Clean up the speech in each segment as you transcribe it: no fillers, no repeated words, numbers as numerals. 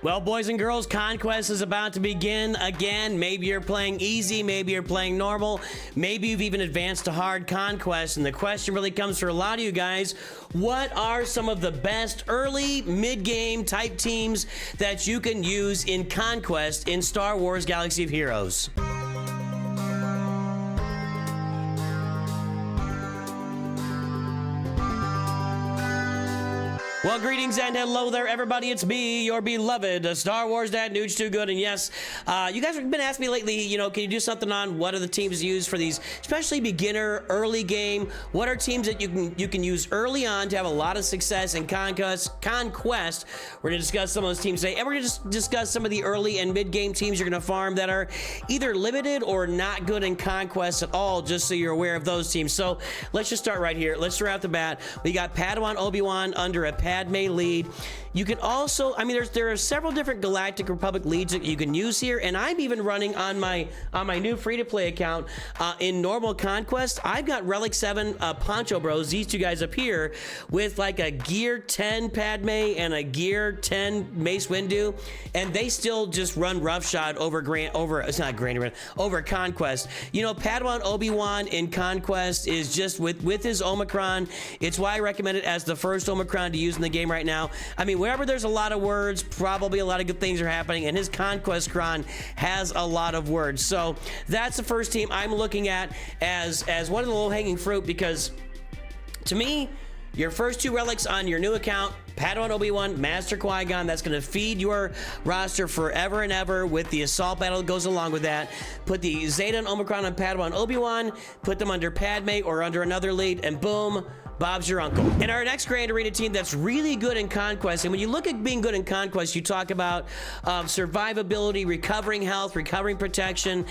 Well, boys and girls, Conquest is about to begin again. Maybe you're playing easy, maybe you're playing normal, maybe you've even advanced to hard Conquest, and the question really comes for a lot of you guys, what are some of the best early, mid-game type teams that you can use in Conquest in Star Wars Galaxy of Heroes? Well, greetings and hello there, everybody. It's me, your beloved Star Wars Dad, Nooch Too Good. And yes, you guys have been asking me lately, you know, can you do something on what are the teams used for these, especially beginner, early game? What are teams that you can use early on to have a lot of success in Conquest? We're going to discuss some of those teams today, and we're going to discuss some of the early and mid-game teams you're going to farm that are either limited or not good in Conquest at all, just so you're aware of those teams. So let's just start right here. Let's start out the bat. We got Padawan Obi Wan under a Padme lead. You can also, I mean, there are several different Galactic Republic leads that you can use here, and I'm even running on my new free-to-play account in normal Conquest. I've got Relic 7 Poncho Bros, these two guys up here, with like a Gear 10 Padme and a Gear 10 Mace Windu, and they still just run roughshod over Conquest. You know, Padawan Obi-Wan in Conquest is just with his Omicron. It's why I recommend it as the first Omicron to use in the game right now. I mean, wherever there's a lot of words, probably a lot of good things are happening, and his Conquest Cron has a lot of words. So that's the first team I'm looking at as one of the low-hanging fruit, because to me, your first two relics on your new account, Padawan Obi-Wan, Master Qui-Gon, that's going to feed your roster forever and ever with the assault battle that goes along with that. Put the Zeta and Omicron on Padawan Obi-Wan, put them under Padme or under another lead, and boom, Bob's your uncle. And our next Grand Arena team that's really good in Conquest, and when you look at being good in Conquest, you talk about survivability, recovering health, recovering protection,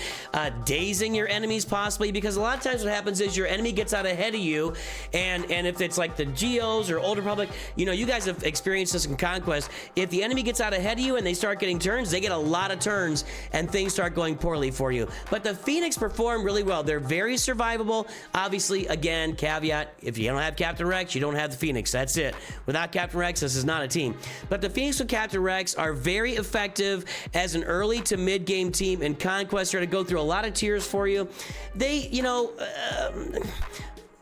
dazing your enemies possibly, because a lot of times what happens is your enemy gets out ahead of you, and if it's like the Geos or Old Republic, you know, you guys have experienced this in Conquest. If the enemy gets out ahead of you and they start getting turns, they get a lot of turns and things start going poorly for you. But the Phoenix perform really well. They're very survivable. Obviously, again, caveat, if you don't have Captain Rex, you don't have the Phoenix. That's it. Without Captain Rex, this is not a team. But the Phoenix with Captain Rex are very effective as an early to mid-game team in Conquest. They're going to go through a lot of tiers for you. They, you know,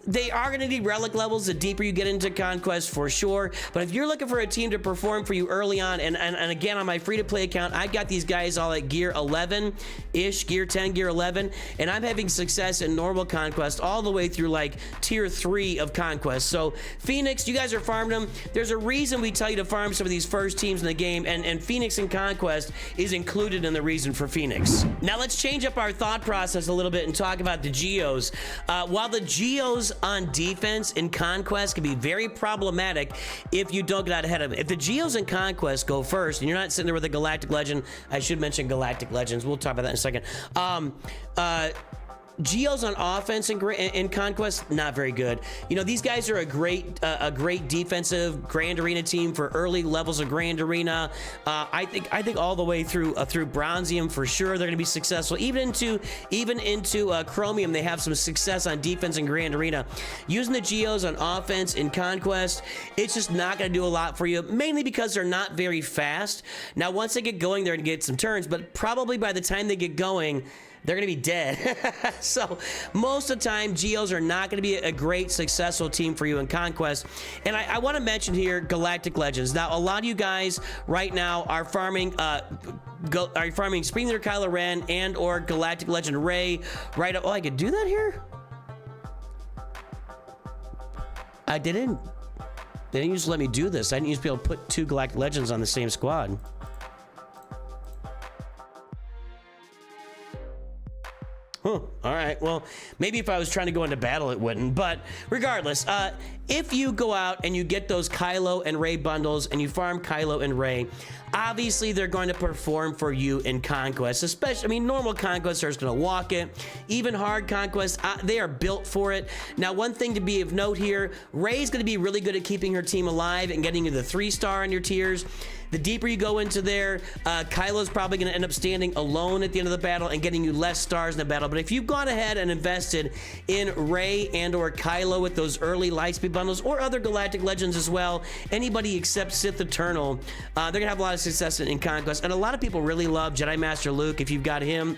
they are going to need relic levels the deeper you get into Conquest for sure. But if you're looking for a team to perform for you early on, and again, on my free-to-play account, I've got these guys all at Gear 11-ish, Gear 10, Gear 11, and I'm having success in normal Conquest all the way through like Tier 3 of Conquest. So Phoenix, you guys are farming them. There's a reason we tell you to farm some of these first teams in the game, and Phoenix in Conquest is included in the reason for Phoenix. Now let's change up our thought process a little bit and talk about the Geos. While the Geos on defense in Conquest can be very problematic if you don't get out ahead of it. If the Geos in Conquest go first and you're not sitting there with a Galactic Legend, I should mention Galactic Legends, we'll talk about that in a second. Geos on offense in Conquest, not very good. You know, these guys are a great defensive Grand Arena team for early levels of Grand Arena. I think all the way through Bronzium for sure they're going to be successful. Even into Chromium, they have some success on defense in Grand Arena. Using the Geos on offense in Conquest, it's just not going to do a lot for you, mainly because they're not very fast. Now, once they get going, they're going to get some turns, but probably by the time they get going, they're going to be dead. So most of the time, Geos are not going to be a great successful team for you in Conquest. And I want to mention here Galactic Legends. Now, a lot of you guys right now are farming Supreme Leader Kylo Ren and or Galactic Legend Rey right up. Oh, I could do that here? I didn't. They didn't used to let me do this. I didn't used to be able to put two Galactic Legends on the same squad. Huh. All right. Well, maybe if I was trying to go into battle, it wouldn't. But regardless, if you go out and you get those Kylo and Rey bundles and you farm Kylo and Rey, obviously they're going to perform for you in Conquest. Especially, I mean, normal Conquest are just going to walk it. Even hard Conquest, they are built for it. Now, one thing to be of note here, Rey's going to be really good at keeping her team alive and getting you the 3-star on your tiers. The deeper you go into there, Kylo's probably going to end up standing alone at the end of the battle and getting you less stars in the battle. But if you've gone ahead and invested in Rey and or Kylo with those early Lightspeed bundles, or other Galactic Legends as well, anybody except Sith Eternal, they're going to have a lot of success in Conquest. And a lot of people really love Jedi Master Luke if you've got him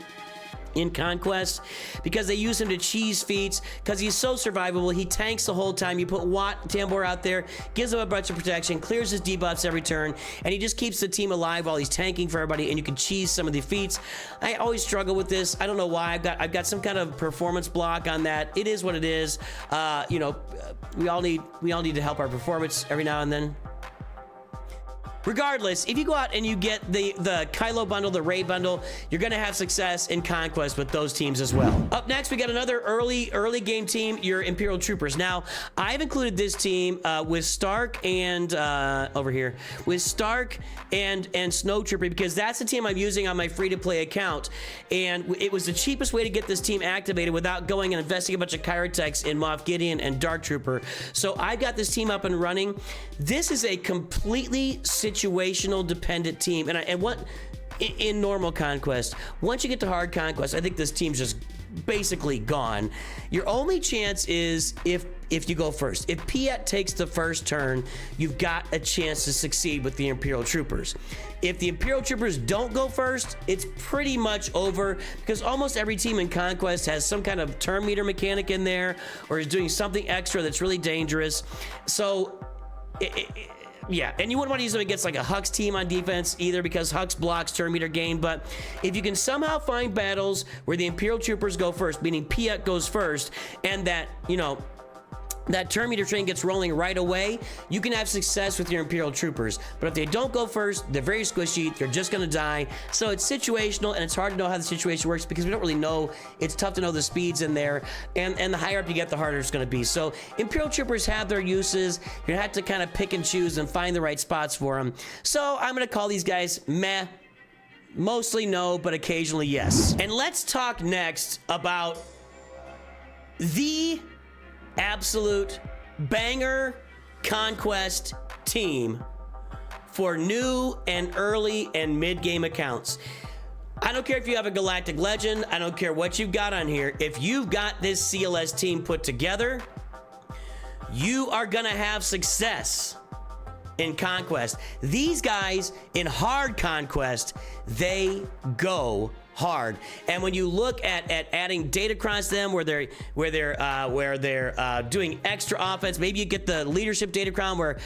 in Conquest, because they use him to cheese feats, because he's so survivable. He tanks the whole time. You put Wat Tambor out there, gives him a bunch of protection, clears his debuffs every turn, and he just keeps the team alive while he's tanking for everybody, and you can cheese some of the feats. I always struggle with this. I don't know why. I've got some kind of performance block on that. It is what it is. You know, we all need to help our performance every now and then. Regardless, if you go out and you get the Kylo bundle, the Rey bundle, you're going to have success in Conquest with those teams as well. Up next, we got another early game team, your Imperial Troopers. Now, I've included this team with Stark and over here, with Stark and Snow Trooper, because that's the team I'm using on my free-to-play account. And it was the cheapest way to get this team activated without going and investing a bunch of Kyrotechs in Moff Gideon and Dark Trooper. So I've got this team up and running. This is a completely situational dependent team, and what in normal Conquest, once you get to hard Conquest, I think this team's just basically gone. Your only chance is if you go first. If Piet takes the first turn, you've got a chance to succeed with the Imperial Troopers. If the Imperial Troopers don't go first, it's pretty much over, because almost every team in Conquest has some kind of turn meter mechanic in there, or is doing something extra that's really dangerous. So yeah, and you wouldn't want to use them against like a Hux team on defense either, because Hux blocks turn meter gain. But if you can somehow find battles where the Imperial Troopers go first, meaning Piet goes first, and that, you know, that turn meter train gets rolling right away, you can have success with your Imperial Troopers. But if they don't go first, they're very squishy, they're just gonna die. So it's situational, and it's hard to know how the situation works because we don't really know. It's tough to know the speeds in there, and the higher up you get, the harder it's gonna be. So Imperial Troopers have their uses. You're gonna have to kind of pick and choose and find the right spots for them. So I'm gonna call these guys meh. Mostly no, but occasionally yes. And let's talk next about the absolute banger Conquest team for new and early and mid-game accounts. I don't care if you have a Galactic Legend. I don't care what you've got on here. If you've got this CLS team put together, you are gonna have success in Conquest. These guys in hard Conquest, they go hard. And when you look at adding Datacrons to them, where they're doing extra offense, maybe you get the leadership Datacron where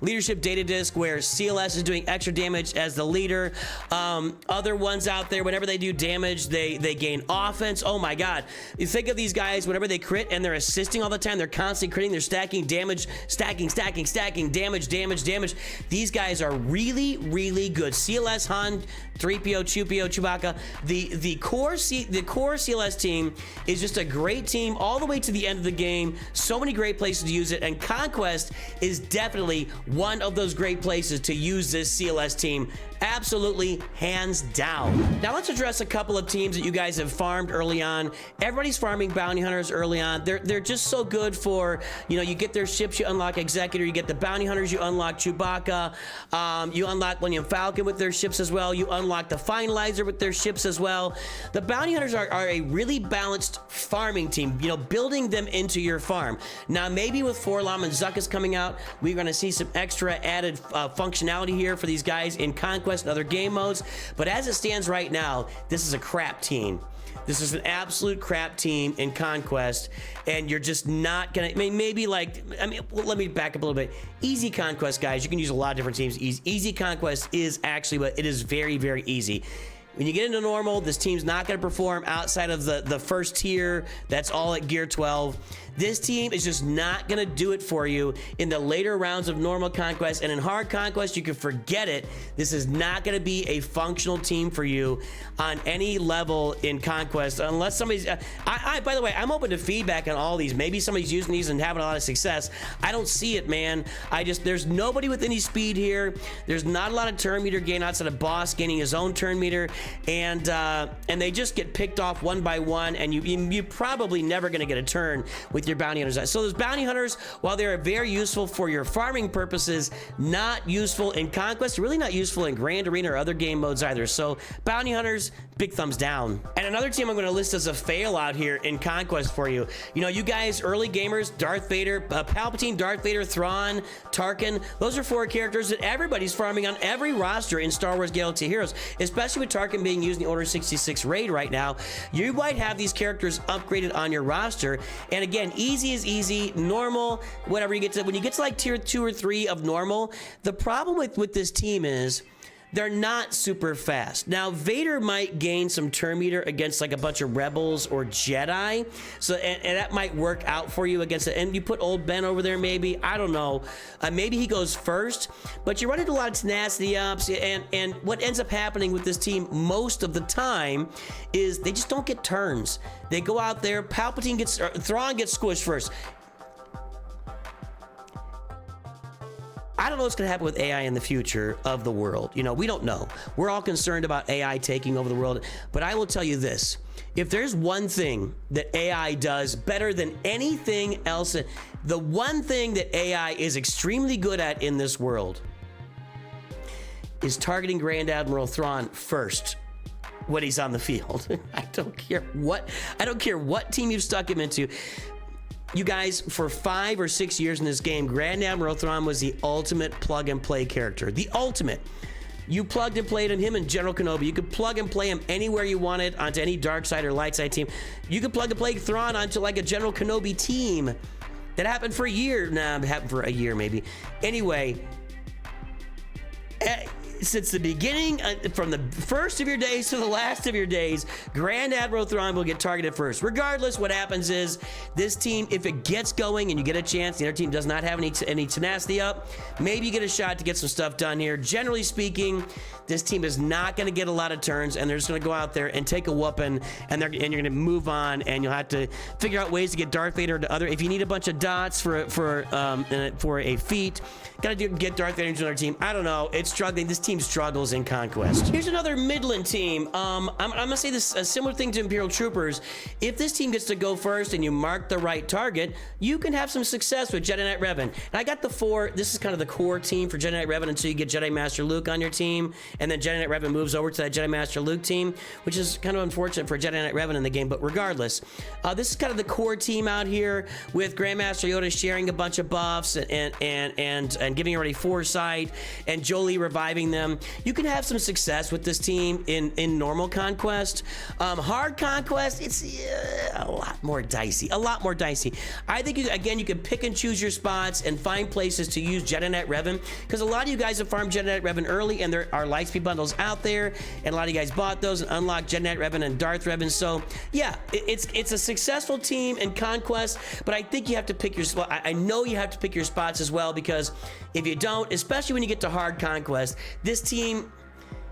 leadership data disc where CLS is doing extra damage as the leader. Other ones out there, whenever they do damage, they gain offense. Oh my god, you think of these guys, whenever they crit and they're assisting all the time, they're constantly critting, they're stacking damage, stacking damage. These guys are really good. CLS, Han, 3PO, Chewbacca. The core CLS team is just a great team all the way to the end of the game. So many great places to use it, and Conquest is definitely one of those great places to use this CLS team. Absolutely, hands down. Now let's address a couple of teams that you guys have farmed early on. Everybody's farming bounty hunters early on. They're just so good for, you know, you get their ships, you unlock Executor, you get the bounty hunters, you unlock Chewbacca, you unlock Millennium Falcon with their ships as well, you unlock the Finalizer with their ships as well. The bounty hunters are a really balanced farming team, you know, building them into your farm. Now maybe with Forlom and Zuckuss coming out, we're going to see some extra added functionality here for these guys in Conquest and other game modes, but as it stands right now, this is a crap team. This is an absolute crap team in Conquest, and you're just not gonna, let me back up a little bit. Easy Conquest, guys, you can use a lot of different teams. Easy Conquest is actually, but it is very easy. When you get into normal, this team's not going to perform outside of the first tier. That's all at Gear 12. This team is just not going to do it for you in the later rounds of normal Conquest. And in hard Conquest, you can forget it. This is not going to be a functional team for you on any level in Conquest, unless somebody's... by the way, I'm open to feedback on all these. Maybe somebody's using these and having a lot of success. I don't see it, man. There's nobody with any speed here. There's not a lot of turn meter gain outside of Boss gaining his own turn meter. And they just get picked off one by one, and you're probably never going to get a turn with with your bounty hunters. So those bounty hunters, while they are very useful for your farming purposes, not useful in Conquest, really not useful in Grand Arena or other game modes either. So bounty hunters, big thumbs down. And another team I'm going to list as a fail out here in Conquest for you. You know, you guys, early gamers, Darth Vader, Palpatine, Darth Vader, Thrawn, Tarkin, those are 4 characters that everybody's farming on every roster in Star Wars Galaxy Heroes, especially with Tarkin being used in the Order 66 raid right now. You might have these characters upgraded on your roster. And again, easy is easy, normal, whatever you get to. When you get to like tier 2 or 3 of normal, the problem with this team is they're not super fast. Now, Vader might gain some turn meter against like a bunch of rebels or Jedi. So, and that might work out for you against it. And you put old Ben over there, maybe, I don't know. Maybe he goes first, but you run into a lot of tenacity ups. And what ends up happening with this team most of the time is they just don't get turns. They go out there, Thrawn gets squished first. I don't know what's going to happen with AI in the future of the world. You know, we don't know. We're all concerned about AI taking over the world. But I will tell you this. If there's one thing that AI does better than anything else, the one thing that AI is extremely good at in this world is targeting Grand Admiral Thrawn first when he's on the field. I don't care what team you've stuck him into. You guys, for 5 or 6 years in this game, Grand Admiral Thrawn was the ultimate plug-and-play character. The ultimate. You plugged and played him and General Kenobi. You could plug and play him anywhere you wanted onto any dark side or light side team. You could plug and play Thrawn onto like a General Kenobi team. That happened for a year. Nah, it happened for a year maybe. Anyway, since the beginning, from the first of your days to the last of your days, Grand Admiral Thrawn will get targeted first. Regardless, what happens is this team, if it gets going and you get a chance, the other team does not have any tenacity up, maybe you get a shot to get some stuff done here. Generally speaking, this team is not going to get a lot of turns, and they're just going to go out there and take a whooping, and you're going to move on, and you'll have to figure out ways to get Darth Vader to other. If you need a bunch of dots for a feat, got to get Darth Vader into another team. I don't know. It's struggling. This team struggles in Conquest. Here's another Midland team. I'm gonna say this, a similar thing to Imperial Troopers. If this team gets to go first and you mark the right target, you can have some success with Jedi Knight Revan. And I got the 4. This is kind of the core team for Jedi Knight Revan until you get Jedi Master Luke on your team, and then Jedi Knight Revan moves over to that Jedi Master Luke team, which is kind of unfortunate for Jedi Knight Revan in the game. But regardless, this is kind of the core team out here with Grandmaster Yoda sharing a bunch of buffs and giving everybody foresight, and Jolee reviving them. You can have some success with this team in normal Conquest. Hard Conquest, it's a lot more dicey. I think, you can pick and choose your spots and find places to use Jedi Knight Revan, because a lot of you guys have farmed Jedi Knight Revan early, and there are Lightspeed bundles out there, and a lot of you guys bought those and unlocked Jedi Knight Revan and Darth Revan. So yeah, it's a successful team in Conquest, but I think you have to pick your spot. I know you have to pick your spots as well, because if you don't, especially when you get to hard Conquest, this team,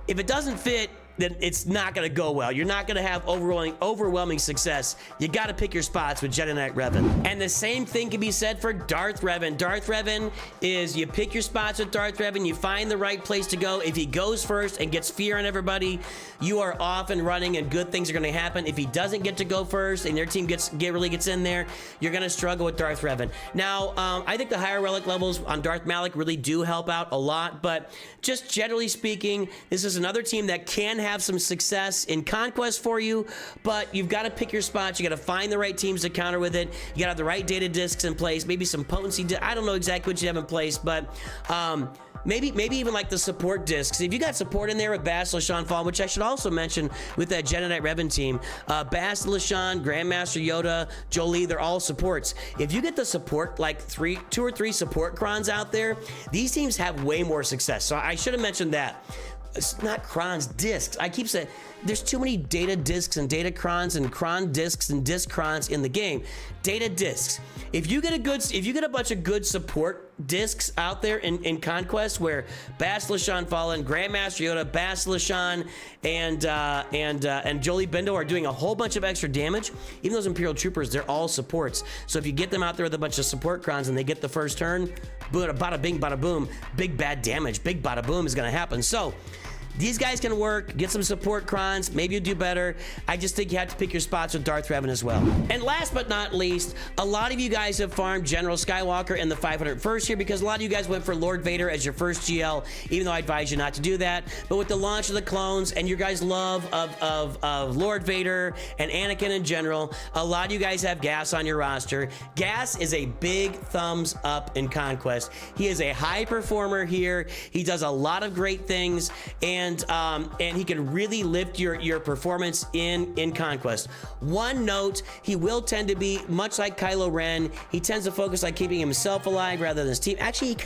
if it doesn't fit, then it's not going to go well. You're not going to have overwhelming success. You got to pick your spots with Jedi Knight Revan. And the same thing can be said for Darth Revan. Darth Revan is, you pick your spots with Darth Revan, you find the right place to go. If he goes first and gets fear on everybody, you are off and running, and good things are going to happen. If he doesn't get to go first and their team really gets in there, you're going to struggle with Darth Revan. Now, I think the higher relic levels on Darth Malak really do help out a lot, but just generally speaking, this is another team that can have some success in Conquest for you, but you've got to pick your spots. You got to find the right teams to counter with it. You got to have the right data discs in place, maybe some potency. I don't know exactly what you have in place, but maybe even like the support discs. If you got support in there with Bastila Shan Fall, which I should also mention with that Jedi Knight Revan team, Bastila Shan, Grandmaster Yoda, Jolee, they're all supports. If you get the support, like 2 or 3 support crons out there, these teams have way more success. So I should have mentioned that. It's not crons, discs. I keep saying there's too many data discs and data crons and cron discs and disc crons in the game. Data discs. If you get a bunch of good support discs out there in Conquest, where Bastila Shan Fallen, Grandmaster Yoda, Bastila Shan, and Jolee Bindo are doing a whole bunch of extra damage, even those Imperial Troopers, they're all supports. So if you get them out there with a bunch of support crons and they get the first turn, bada bing, bada boom, big bad damage, big bada boom is going to happen. So these guys can work. Get some support crons. Maybe you'll do better. I just think you have to pick your spots with Darth Revan as well. And last but not least, a lot of you guys have farmed General Skywalker in the 501st here because a lot of you guys went for Lord Vader as your first GL, even though I advise you not to do that. But with the launch of the clones and your guys' love of Lord Vader and Anakin in general, a lot of you guys have Gas on your roster. Gas is a big thumbs up in Conquest. He is a high performer here. He does a lot of great things, and he can really lift your performance in Conquest. One note, he will tend to be much like Kylo Ren. He tends to focus on keeping himself alive rather than his team. Actually,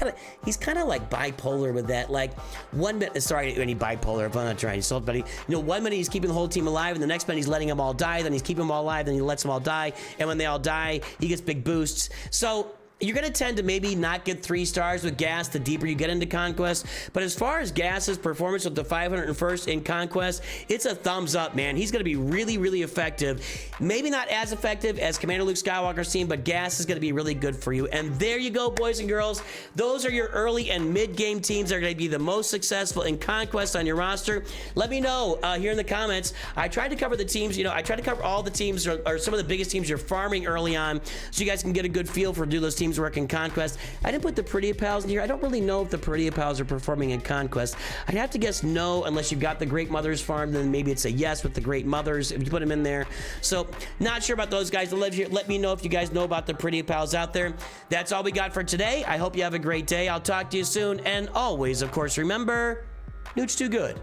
he's kind of like bipolar with that. Like 1 minute, sorry, any bipolar, if I'm not trying to insult, but 1 minute he's keeping the whole team alive, and the next minute he's letting them all die. Then he's keeping them all alive, then he lets them all die, and when they all die, he gets big boosts. So you're going to tend to maybe not get 3 stars with Gas the deeper you get into Conquest. But as far as Gas's performance with the 501st in Conquest, it's a thumbs up, man. He's going to be really, really effective. Maybe not as effective as Commander Luke Skywalker's team, but Gas is going to be really good for you. And there you go, boys and girls. Those are your early and mid-game teams that are going to be the most successful in Conquest on your roster. Let me know here in the comments. I tried to cover the teams. I tried to cover all the teams or some of the biggest teams you're farming early on so you guys can get a good feel for do those teams work in Conquest. I didn't put the Pretty Pals in here. I don't really know if the Pretty Pals are performing in Conquest. I'd have to guess no, unless you've got the Great Mothers farm, then maybe it's a yes with the Great Mothers if you put them in there. So not sure about those guys that live here. Let me know if you guys know about the Pretty Pals out there. That's all we got for today. I hope you have a great day. I'll talk to you soon, and always, of course, remember, Newt's too good.